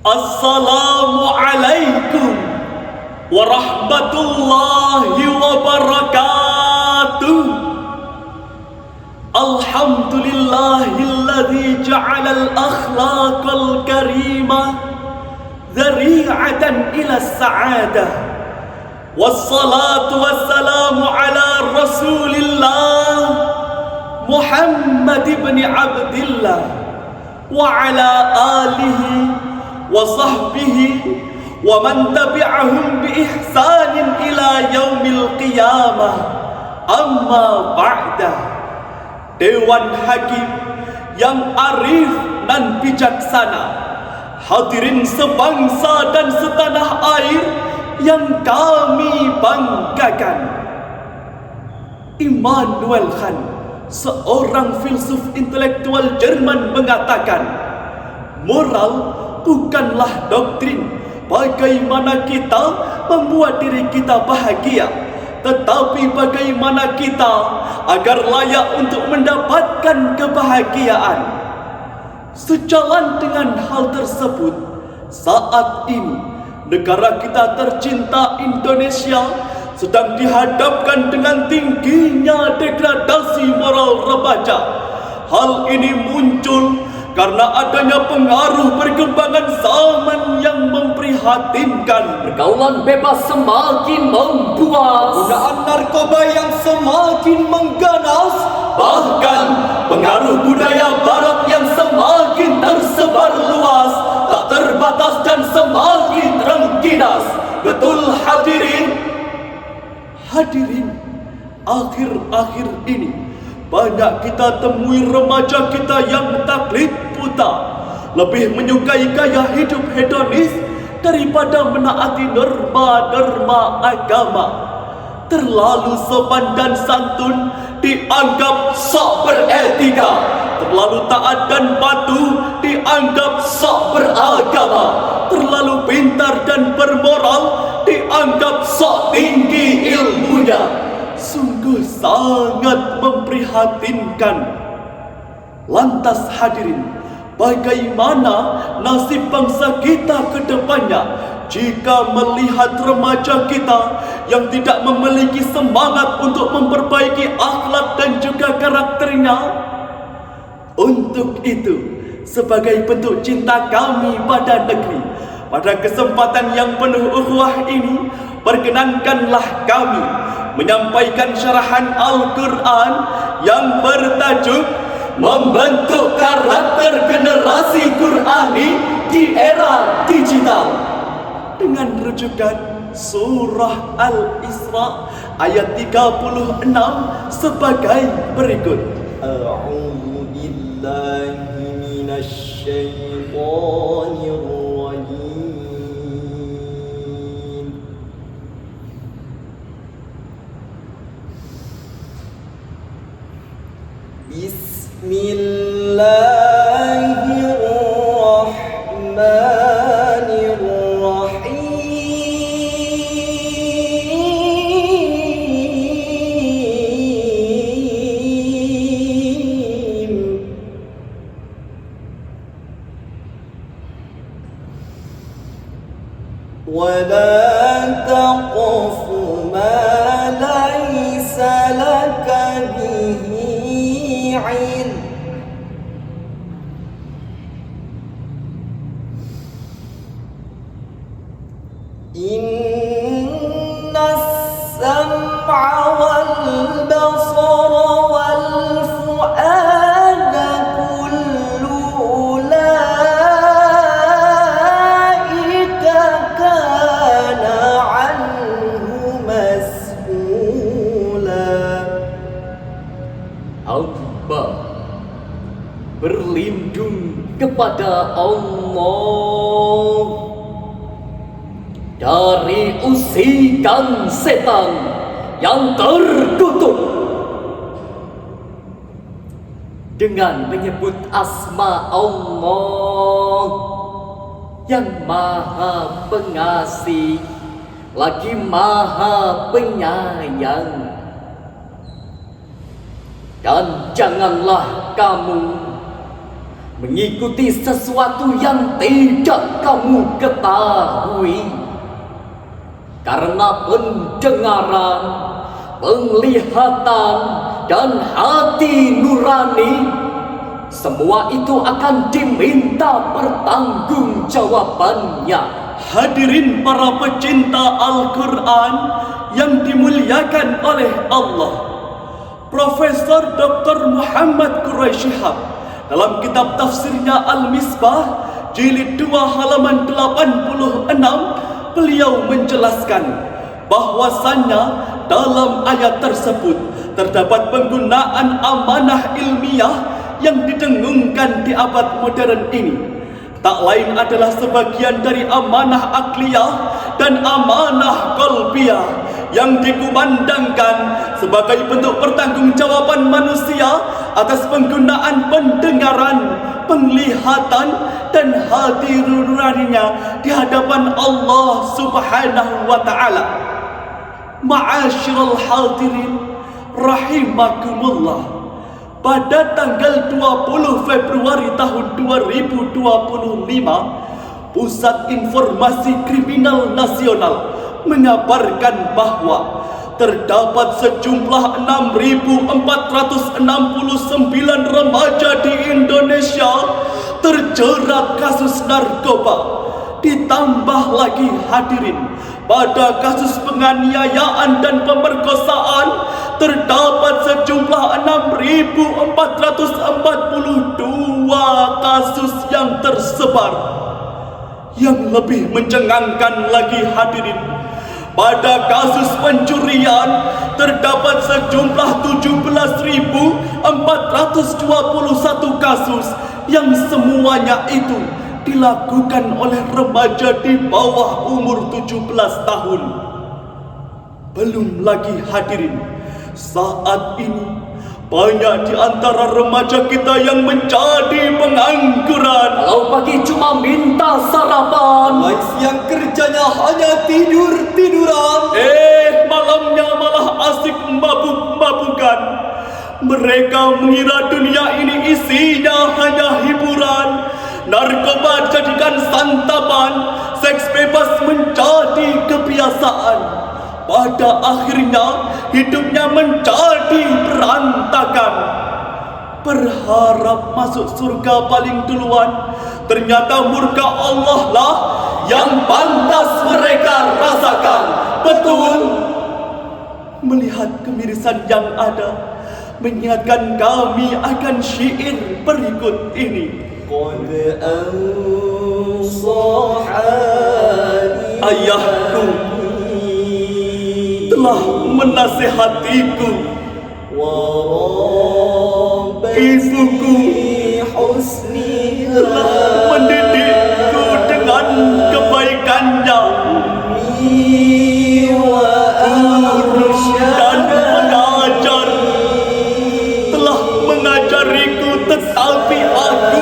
Assalamualaikum warahmatullahi wabarakatuh. Alhamdulillahilladzi ja'alal akhlaqal karimah dhari'atan ila sa'adah. Wassalatu wassalamu ala rasulillah Muhammad ibn Abdillah wa ala alihi wa sahbihi wa man tabi'ahum bi ihsanin ila yaumil qiyamah. Amma ba'da. Dewan Hakim yang arif dan bijaksana, hadirin sebangsa dan setanah air yang kami banggakan. Immanuel Kant, seorang filsuf intelektual Jerman, mengatakan, moral bukanlah doktrin bagaimana kita membuat diri kita bahagia, tetapi bagaimana kita agar layak untuk mendapatkan kebahagiaan. Sejalan dengan hal tersebut, saat ini negara kita tercinta Indonesia sedang dihadapkan dengan tingginya degradasi moral remaja. Hal ini muncul karena adanya pengaruh perkembangan zaman yang memprihatinkan. Pergaulan bebas semakin membuas, Penggunaan narkoba yang semakin mengganas, bahkan pengaruh budaya barat yang semakin tersebar luas, tak terbatas dan semakin terengginas. Betul hadirin? Hadirin, akhir-akhir ini banyak kita temui remaja kita yang taklid buta, lebih menyukai gaya hidup hedonis daripada menaati norma-norma agama. Terlalu sopan dan santun dianggap sok beretika, terlalu taat dan patuh dianggap sok beragama, terlalu pintar dan bermoral dianggap sok tinggi ilmunya. Sungguh sangat memprihatinkan. Lantas hadirin, bagaimana nasib bangsa kita ke depannya jika melihat remaja kita yang tidak memiliki semangat untuk memperbaiki akhlak dan juga karakternya? Untuk itu, sebagai bentuk cinta kami pada negeri, pada kesempatan yang penuh ukhuwah ini, perkenankanlah kami menyampaikan syarahan Al-Quran yang bertajuk Membentuk Karakter Generasi Qurani di Era Digital, dengan rujukan Surah Al-Isra ayat 36 sebagai berikut. A'udzu billahi minasy syaithanir rajim. Bismillahirrahmanirrahim. ولا تقف ما ليس لك به علم إن السمع والبصر والفؤاد كل أولئك كان عنه مسؤولا. hamba berlindung kepada Allah dari usikan setan yang terkutuk. Dengan menyebut asma Allah yang Maha Pengasih lagi Maha Penyayang. Dan janganlah kamu mengikuti sesuatu yang tidak kamu ketahui. Karena pendengaran, penglihatan, dan hati nurani, semua itu akan diminta pertanggungjawabannya. Hadirin para pecinta Al-Quran yang dimuliakan oleh Allah, Profesor Dr. Muhammad Quraisy Shihab dalam kitab tafsirnya Al-Misbah jilid 2 halaman 86, beliau menjelaskan bahwasannya dalam ayat tersebut terdapat penggunaan amanah ilmiah yang didengungkan di abad modern ini. Tak lain adalah sebagian dari amanah akliyah dan amanah qalbiyah yang dikumandangkan sebagai bentuk pertanggungjawaban manusia atas penggunaan pendengaran, penglihatan, dan hati nuraninya di hadapan Allah Subhanahu wa Ta'ala. Ma'asyiral hadirin rahimakumullah. Pada tanggal 20 Februari tahun 2025, Pusat Informasi Kriminal Nasional mengabarkan bahwa terdapat sejumlah 6.469 remaja di Indonesia terjerat kasus narkoba. Ditambah lagi hadirin, pada kasus penganiayaan dan pemerkosaan terdapat sejumlah 6.442 kasus yang tersebar. Yang lebih mencengangkan lagi hadirin, pada kasus pencurian terdapat sejumlah 17.421 kasus yang semuanya itu dilakukan oleh remaja di bawah umur 17 tahun. Belum lagi hadirin, saat ini banyak di antara remaja kita yang menjadi pengangguran. Kalau pagi cuma minta sarapan, Siang kerjanya hanya tidur-tiduran. Malamnya malah asik mabuk-mabukan. Mereka mengira dunia ini isinya hanya hiburan. Narkoba dijadikan santapan, seks bebas menjadi kebiasaan. Pada akhirnya hidupnya menjadi berantakan. Berharap masuk surga paling duluan, ternyata murka Allah lah yang pantas mereka rasakan. Betul. Melihat kemirisan yang ada, mengingatkan kami akan syair berikut ini. Qad ansahani Ayahku telah menasihatiku, ibuku telah mendidikku dengan kebaikannya, guru dan pengajar telah mengajariku, tetapi aku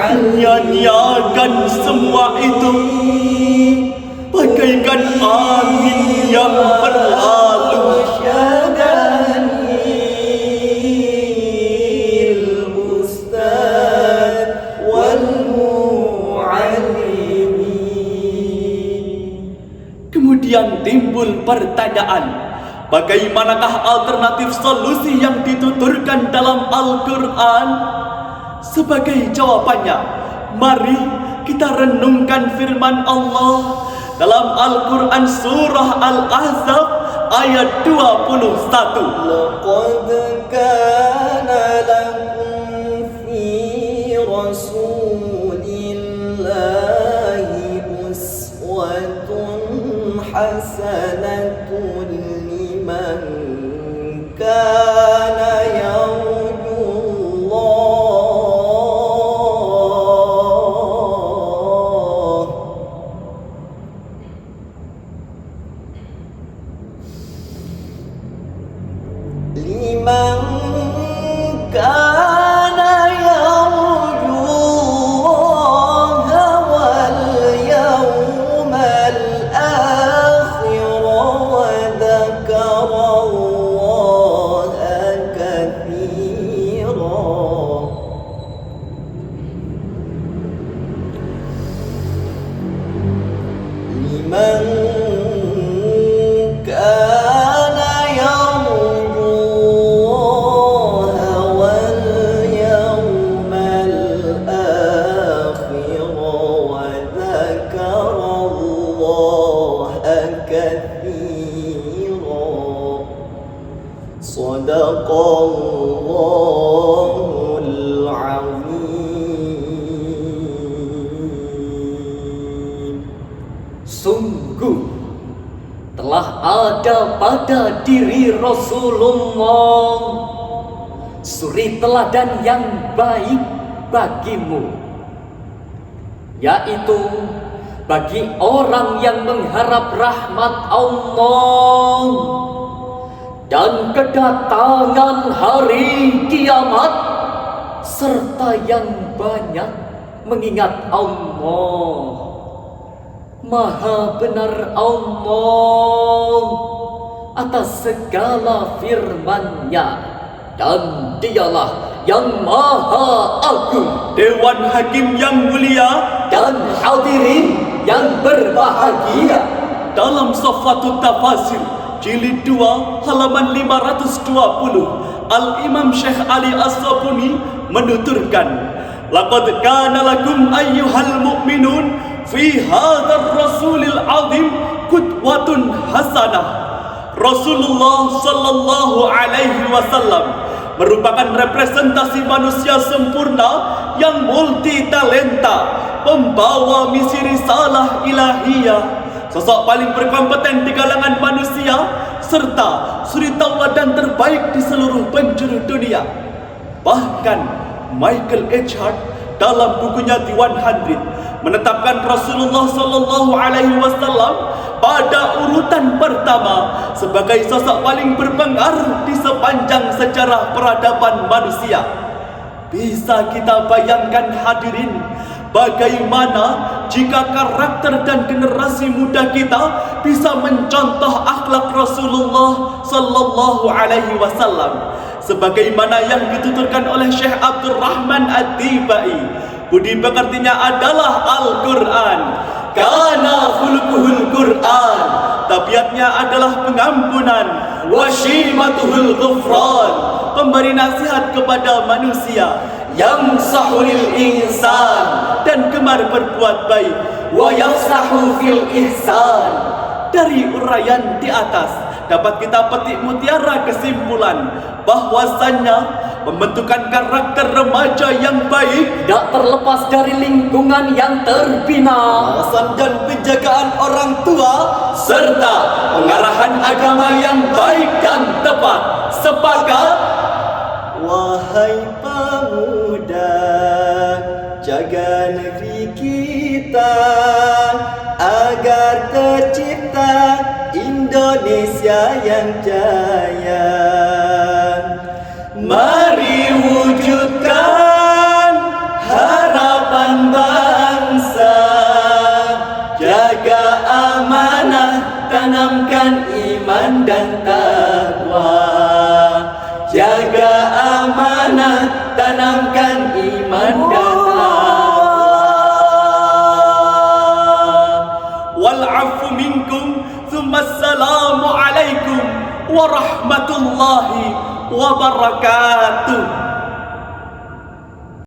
menyanyiakan semua itu bagaikan angin yang berlalu. Kemudian timbul pertanyaan, bagaimanakah alternatif solusi yang dituturkan dalam Al-Quran? Sebagai jawabannya, mari kita renungkan firman Allah dalam Al-Quran surah Al-Ahzab ayat 21. Laqad kana lakum fi rasulillahi uswatun hasanatun liman kana liman kana yarju لمن كان يرجو الله واليوم الآخر وذكر الله كثيرا صدق الله العظيم. Sungguh telah ada pada diri Rasulullah suri teladan yang baik bagimu, yaitu bagi orang yang mengharap rahmat Allah dan kedatangan hari kiamat, serta yang banyak mengingat Allah. Maha benar Allah atas segala firman-Nya, dan Dialah yang Maha Agung. Dewan Hakim yang mulia Dan hadirin yang berbahagia, dalam Safatul Tafasir jilid 2 halaman 520, Al-Imam Syekh Ali As-Sabuni menuturkan, laqad kana lakum ayyuhal mu'minun fi hadzal rasulil azim qudwatun hasanah. Rasulullah sallallahu alaihi wasallam merupakan representasi manusia sempurna yang multi talenta, pembawa misi risalah ilahiyah, sosok paling berkompeten di kalangan manusia, serta suri tauladan terbaik di seluruh penjuru dunia. Bahkan Michael H. Hart dalam bukunya The 100 menetapkan Rasulullah sallallahu alaihi wasallam pada urutan pertama sebagai sosok paling berpengaruh di sepanjang sejarah peradaban manusia. Bisa kita bayangkan hadirin, bagaimana jika karakter dan generasi muda kita bisa mencontoh akhlak Rasulullah sallallahu alaihi wasallam sebagaimana yang dituturkan oleh Syekh Abdul Rahman Ad-Dibai. Budi pekertinya adalah Al-Quran. Kana khuluquhul Quran, tabiatnya adalah pengampunan. Washimatuhul ghufran, pemberi nasihat kepada manusia. Yang sahulil insan, dan gemar berbuat baik. Wa yafsahu fil ihsan. Dari uraian di atas dapat kita petik mutiara kesimpulan bahwasannya pembentukan karakter remaja yang baik tidak terlepas dari lingkungan yang terbina, Pengawasan dan penjagaan orang tua, serta pengarahan agama yang baik dan tepat. Sepakat? wahai pemuda, jaga negeri kita agar tercipta Indonesia yang jaya. Mari wujudkan harapan bangsa, jaga amanah, tanamkan iman dan takwa. Jaga amanah, tanamkan iman dan takwa. Wal'afu minkum, thumma assalamu alaikum warahmatullahi wabarakatuh.